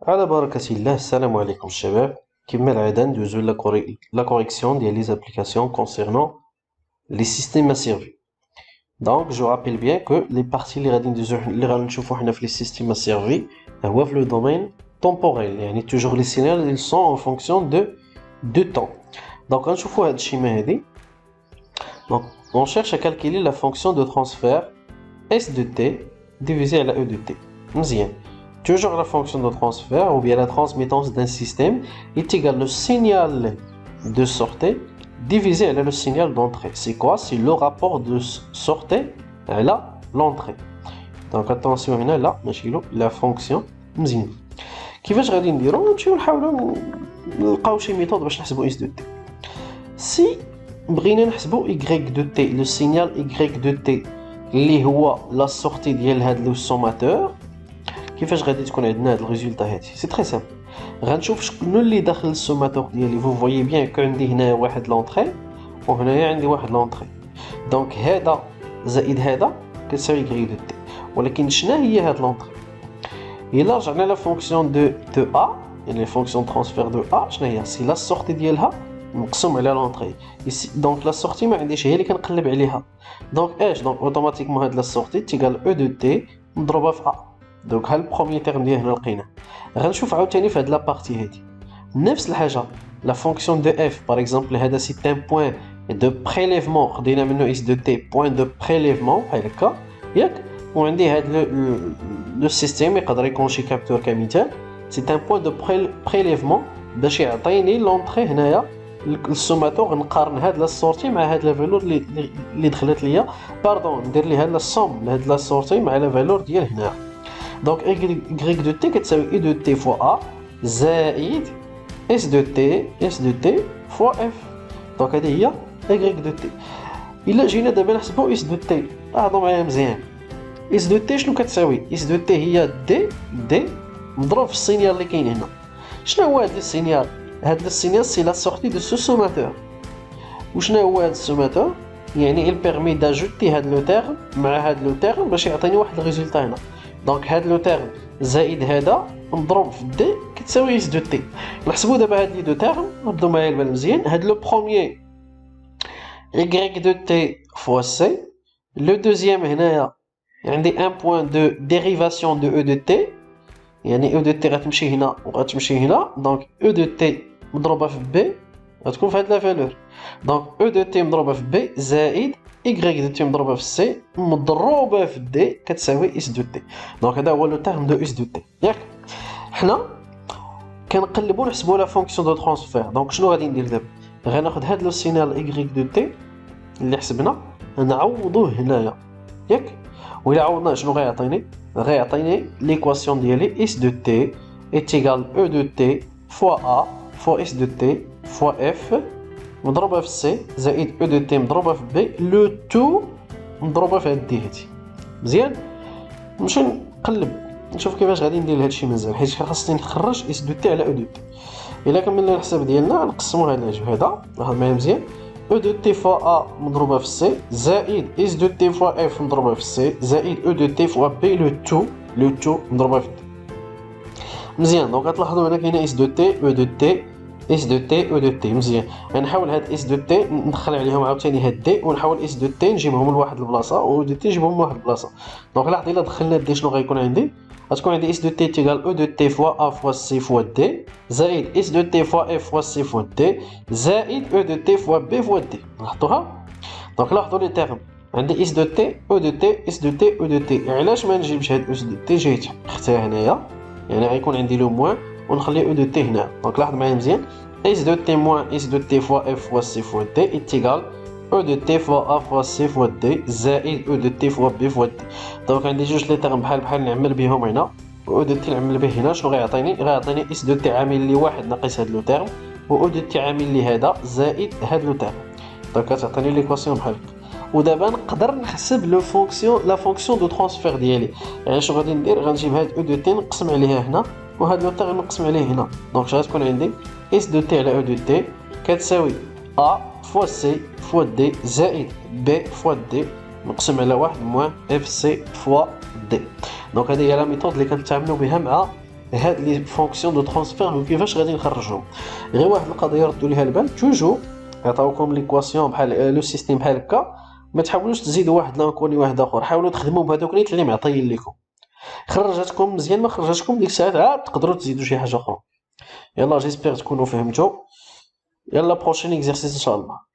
على بركة الله. السلام عليكم الشباب. كما العادة ندوزو لا correction ديال les applications concernant les systèmes à servir. Donc je rappelle bien que les parties اللي غادي نشوفو حنا في les systèmes à servir هو في le domaine temporel، يعني toujours les signaux ils sont en fonction de temps. Donc غنشوفو هاد الشيما هادي. Donc on cherche à calculer la fonction de transfert S de t divisé à la E de t. مزيان. Toujours la fonction de transfert ou bien la transmittance d'un système est égale le signal de sortie divisé par le signal d'entrée. C'est quoi? C'est le rapport de sortie à l'entrée. Donc attention هنا là ماشي la fonction مزيان. كيفاش غادي نديرو؟ نمشيو نحاولوا نلقاو شي ميثود باش نحسبوا اس دو تي. سي بغينا نحسبوا y de t, le signal y de t اللي هو la sortie ديال هاد لو سوماتور، كيفاش غادي تكون عندنا هاد الريزولطا هادي؟ سي تري سامبل. غنشوف شكون اللي داخل السوماتور ديالي. فو فويي بيان كو عندي هنا واحد لونطري وهنايا عندي واحد لونطري، دونك هذا زائد هذا كتساوي غري دو تي. ولكن شنو هي هاد لونطري؟ الا رجعنا لا فونكسيون دو ا، يعني فونكسيون ترانسفير دو ا، شنو هي؟ سي لا سورتي ديالها مقسوم على لونطري. دونك لا سورتي ما عنديش، هي اللي كنقلب عليها. دونك اش؟ دونك اوتوماتيكمون هاد لا سورتي تيغال او دو تي مضروبه في ا. دونك ها البروميي تيرم ديال هنا لقيناه. غنشوف عاوتاني في هاد لا بارتي هادي نفس الحاجه. لا فونكسيون دو اف باغ اكزومبل هذا سي ان بوين دو بريليفمون، خدينا منه اس دو تي بوين دو بريليفمون بحال هكا ياك. وعندي هاد لو سيستيم يقدر يكون شي كابتور كمثال، سي ان بوين دو بريليفمون باش يعطيني لونطري هنايا السوماتور. نقارن هاد لا سورتي مع هاد لا فالور اللي دخلت ليا، باردون ندير ليها لا سوم لهاد لا سورتي مع لا فالور ديال هنا. Donc y de t كتساوي e de t fois a زائد s de t fois f. دونك هذه هي y de t. إلا جينا دابا نحسبو s de t، لاحظوا معايا مزيان. s de t شنو كتساوي؟ s de t هي d مضروب في السينيال اللي كاين هنا. شنو هو هذا السينيال؟ هذا السينيال سي لا سورتي دو سو سوماتور. وشنو هو هذا السوماتور؟ يعني il permet d'ajouter هذا لو تيرم مع هذا لو تيرم باش يعطيني واحد الريزولتا هنا. دونك هاد لو تيرم زائد هذا مضروب في دي كتساوي اس دو تي. نحسبوا دابا هاد لي دو تيرم، ردوا معايا البال مزيان. هاد لو بروميي y دو تي فوا سي، لو دوزيام هنايا عندي ان بوين دو ديريفاسيون دو او دو تي، يعني او دو تي غتمشي هنا وغتمشي هنا. دونك او دو تي مضروبه في بي غتكون في هاد لا فالور. دونك او دو تي مضروبه في بي زائد y دو تي مضروبه في سي مضروبه في دي كتساوي اس دو تي. دونك هذا هو لو تيرم دو اس دو تي ياك. حنا كنقلبوا نحسبوا لا فونكسيون دو ترانسفير. دونك شنو غادي ندير دابا؟ غناخذ هاد لو سينال y دو تي اللي حسبنا نعوضوه هنايا ياك. وإلا عوضناه شنو غيعطيني؟ غيعطيني ليكواسيون ديالي اس دو تي ايتيغال او دو تي فوا ا فوا اس دو تي فوا اف مضروبه في سي زائد او دو تي مضروبه في بي لو تو مضروبه في هاد دي هادي. مزيان. نمشي نقلب نشوف كيفاش غادي ندير هادشي مزيان، حيت خاصني نخرج اس دو تي على او دو تي. الا كملنا الحساب ديالنا نقسموا هاد الجوج هذا، لاحظ معايا مزيان. او دو تي فوا ا مضروبه في سي زائد اس دو تي فوا اف مضروبه في سي زائد او دو تي فوا بي لو تو مضروبه في دي. مزيان. دونك غتلاحظوا هنا كاينه اس دو تي او دو تي اس دو تي او دو تي. مزيان. غنحاول هاد اس دو تي ندخل عليهم عاوتاني هاد دي، ونحاول اس دو تي نجيبهم لواحد البلاصه و دو تي نجيبهم لواحد البلاصه. دونك لاحظ الا دخلنا دي شنو غيكون عندي؟ غتكون عندي اس دو تي تيغال او دو تي فوا ا فوا سي فوا دي زائد اس دو تي فوا اف فوا سي فوا دي زائد او دو تي فوا بي فوا دي. لاحظوها؟ دونك لاحظوا لي تيرم عندي اس دو تي او دو تي اس دو تي او دو تي. علاش ما نجيبش هاد اس دو تي؟ جيت اختها هنايا، يعني غيكون عندي لو موان ونخلي او دو تي هنا. دونك لاحظ معايا مزيان. s de t moins s de t fois f fois c fois d est égal e de t fois a fois c fois d زائد e de t fois b fois d. دونك عندي جوج لي تيرم بحال نعمل بهم هنا، و de t نعمل به هنا. شنو غيعطيني؟ غيعطيني s de t عامل لي واحد ناقص هاد لو تيرم، و e de t عامل لي هذا زائد هاد لو تيرم. دونك كتعطيني ليكواسيون بحال هكا. ودابا نقدر نحسب لو فونكسيون لا فونكسيون دو ترانسفير ديالي. يعني شنو غادي ندير؟ غنجيب هاد او دو تي نقسم عليها هنا، وهاد لو تيرم نقسم عليه هنا. دونك اش غتكون عندي؟ اس دو تي على او دو تي كتساوي ا فوا سي فوا دي زائد بي فوا دي نقسم على واحد موان اف سي فوا دي. دونك هذه هي لا ميثود اللي كنتعاملوا بها مع هاد لي فونكسيون دو ترانسفير وكيفاش غادي نخرجهم. غير واحد القضيه ردوا ليها البال، توجور عطاوكم ليكواسيون بحال لو سيستيم بحال هكا، ما تحاولوش تزيدوا واحد لانكوني واحد اخر، حاولوا تخدموا بهذوك نيت اللي معطيين لكم. خرجتكم مزيان ما خرجتكم ديك الساعات عاد تقدروا تزيدوا شي حاجه اخرى. يلا جيسبر تكونوا فهمتوا. يلا بروشين اكزرسيس ان شاء الله.